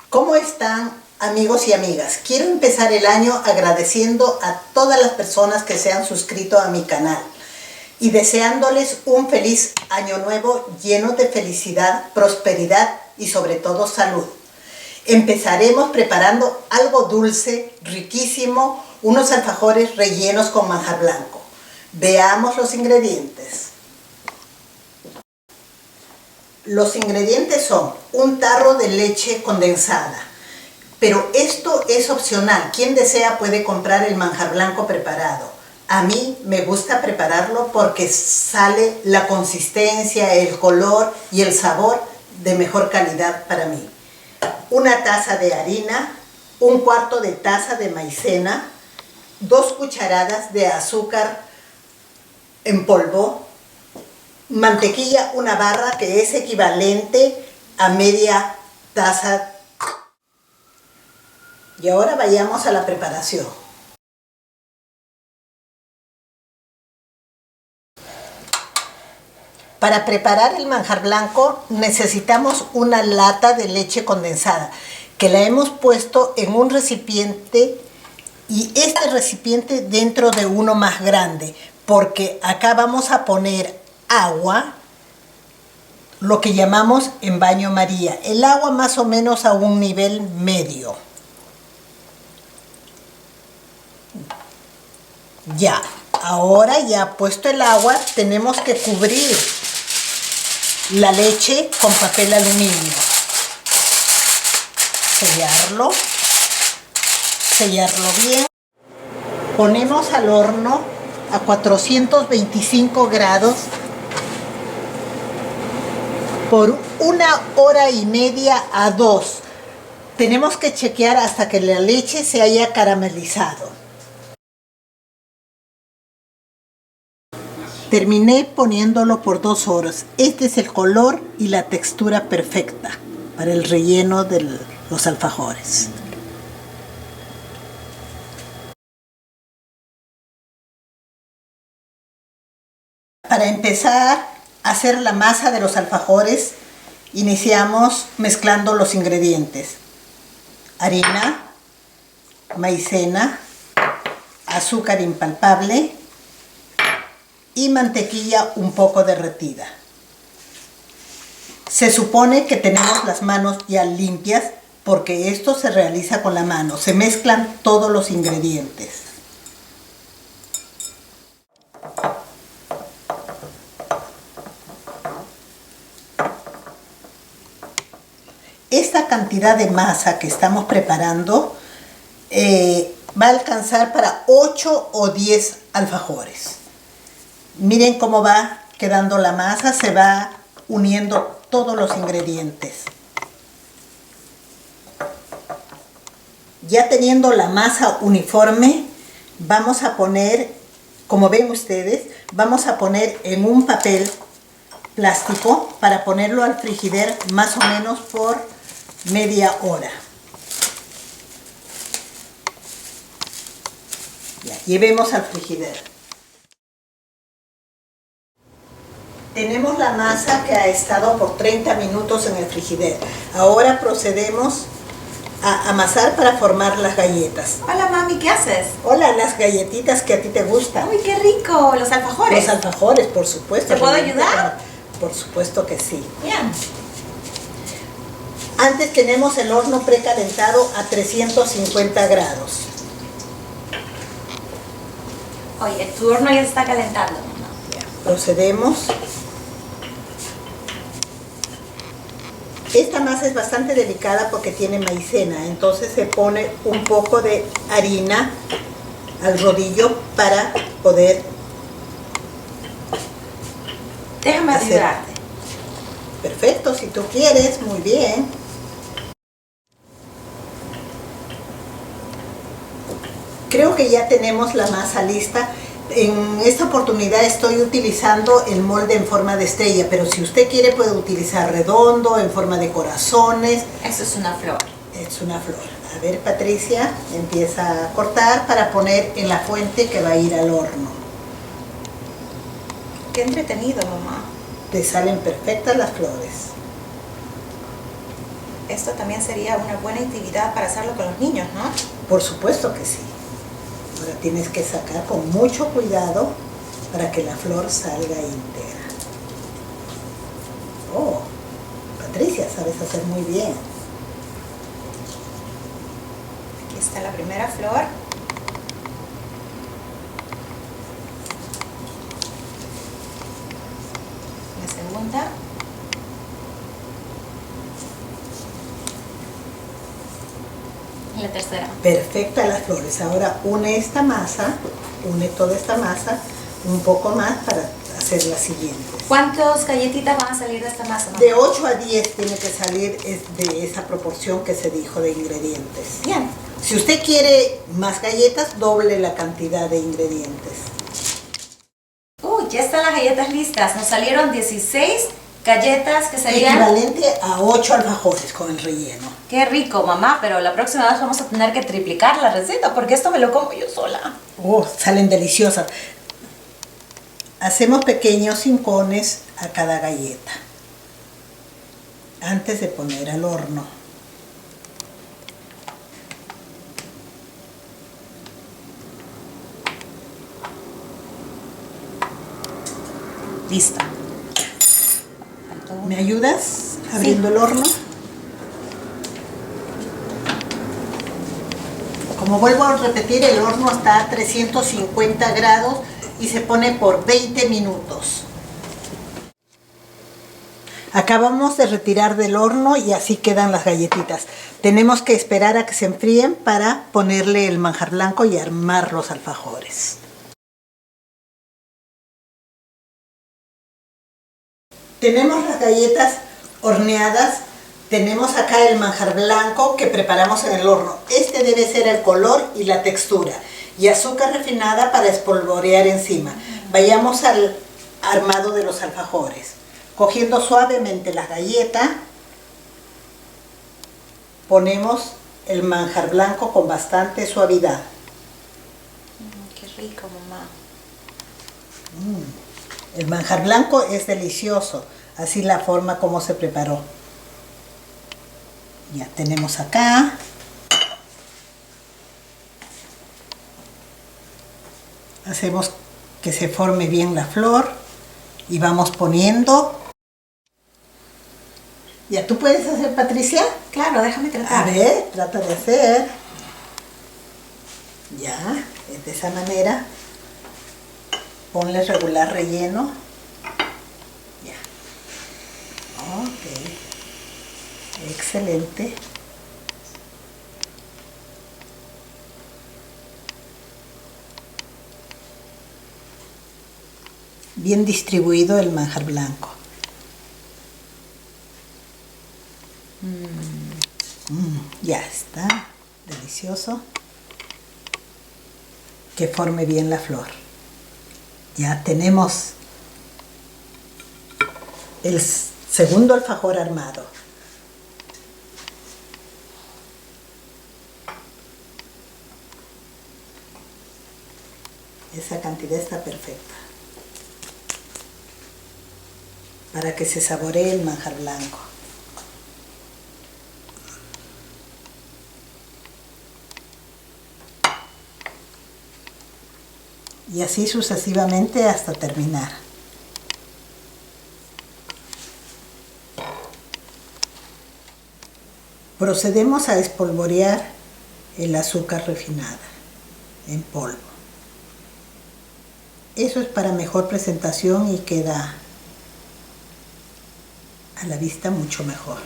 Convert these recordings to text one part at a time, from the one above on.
¿Cómo están, amigos y amigas? Quiero empezar el año agradeciendo a todas las personas que se han suscrito a mi canal y deseándoles un feliz año nuevo lleno de felicidad, prosperidad y sobre todo salud. Empezaremos preparando algo dulce, riquísimo, unos alfajores rellenos con manjar blanco. Veamos los ingredientes. Los ingredientes son un tarro de leche condensada, pero esto es opcional. Quien desea puede comprar el manjar blanco preparado. A mí me gusta prepararlo porque sale la consistencia, el color y el sabor de mejor calidad para mí. Una taza de harina, un cuarto de taza de maicena, 2 cucharadas de azúcar en polvo, mantequilla, una barra que es equivalente a media taza. Y ahora vayamos a la preparación. Para preparar el manjar blanco necesitamos una lata de leche condensada que la hemos puesto en un recipiente y este recipiente dentro de uno más grande, porque acá vamos a poner agua, lo que llamamos en baño María, el agua más o menos a un nivel medio. Ya, ahora ya puesto el agua, tenemos que cubrir la leche con papel aluminio, sellarlo bien. Ponemos al horno a 425 grados por 1 hora y media a 2. Tenemos que chequear hasta que la leche se haya caramelizado. Terminé poniéndolo por 2 horas. Este es el color y la textura perfecta para el relleno de los alfajores. Para empezar a hacer la masa de los alfajores, iniciamos mezclando los ingredientes: harina, maicena, azúcar impalpable y mantequilla un poco derretida. Se supone que tenemos las manos ya limpias porque esto se realiza con la mano. Se mezclan todos los ingredientes. Esta cantidad de masa que estamos preparando va a alcanzar para 8 o 10 alfajores. Miren cómo va quedando la masa, se va uniendo todos los ingredientes. Ya teniendo la masa uniforme, vamos a poner, como ven ustedes, vamos a poner en un papel plástico para ponerlo al frigider más o menos por media hora. Ya, llevemos al frigider. Tenemos la masa que ha estado por 30 minutos en el frigider. Ahora procedemos a amasar para formar las galletas. Hola mami, ¿qué haces? Hola, las galletitas que a ti te gustan. ¡Uy, qué rico! Los alfajores. Los alfajores, por supuesto. ¿Te puedo ayudar? Por supuesto que sí. Bien. Antes tenemos el horno precalentado a 350 grados. Oye, tu horno ya está calentando, mamá. Procedemos. Esta masa es bastante delicada porque tiene maicena, entonces se pone un poco de harina al rodillo para poder Déjame ayudarte. Perfecto, si tú quieres, muy bien. Creo que ya tenemos la masa lista. En esta oportunidad estoy utilizando el molde en forma de estrella, pero si usted quiere puede utilizar redondo, en forma de corazones. Eso es una flor. Es una flor. A ver, Patricia, empieza a cortar para poner en la fuente que va a ir al horno. Qué entretenido, mamá. te salen perfectas las flores. Esto también sería una buena actividad para hacerlo con los niños, ¿no? Por supuesto que sí. Ahora tienes que sacar con mucho cuidado para que la flor salga íntegra. Oh, Patricia, sabes hacer muy bien. Aquí está la primera flor. La segunda. Y la tercera. Perfecta las flores. Ahora une toda esta masa un poco más para hacer las siguientes. ¿Cuántas galletitas van a salir de esta masa, mamá? De 8 a 10 tiene que salir de esa proporción que se dijo de ingredientes. Bien. Si usted quiere más galletas, doble la cantidad de ingredientes. Ya están las galletas listas. Nos salieron 16 galletas que serían... Equivalente a 8 alfajores con el relleno. Qué rico, mamá, pero la próxima vez vamos a tener que triplicar la receta porque esto me lo como yo sola. Oh, salen deliciosas. Hacemos pequeños rincones a cada galleta antes de poner al horno. Listo. ¿Me ayudas abriendo el horno? Como vuelvo a repetir, el horno está a 350 grados y se pone por 20 minutos. Acabamos de retirar del horno y así quedan las galletitas. Tenemos que esperar a que se enfríen para ponerle el manjar blanco y armar los alfajores. Tenemos las galletas horneadas. Tenemos acá el manjar blanco que preparamos en el horno. Este debe ser el color y la textura. Y azúcar refinada para espolvorear encima. Vayamos al armado de los alfajores. Cogiendo suavemente la galleta, ponemos el manjar blanco con bastante suavidad. Qué rico, mamá. El manjar blanco es delicioso, así la forma como se preparó. Ya tenemos acá. Hacemos que se forme bien la flor y vamos poniendo. ¿Ya tú puedes hacer, Patricia? Claro, déjame tratar. A ver, trata de hacer. Ya, es de esa manera. Ponle regular relleno. Ya. Ok. Excelente. Bien distribuido el manjar blanco. Ya está. Delicioso. Que forme bien la flor. Ya tenemos el segundo alfajor armado. Esa cantidad está perfecta para que se saboree el manjar blanco. Y así sucesivamente hasta terminar. Procedemos a espolvorear el azúcar refinada en polvo. Eso es para mejor presentación y queda a la vista mucho mejor.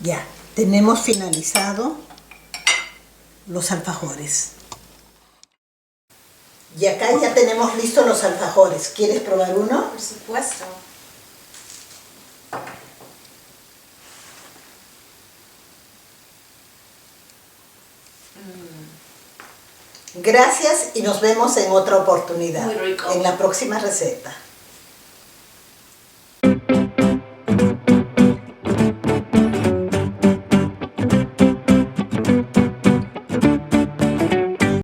Ya, tenemos finalizado los alfajores. Y acá ya tenemos listos los alfajores. ¿Quieres probar uno? Por supuesto. Gracias y nos vemos en otra oportunidad. Muy rico. En la próxima receta.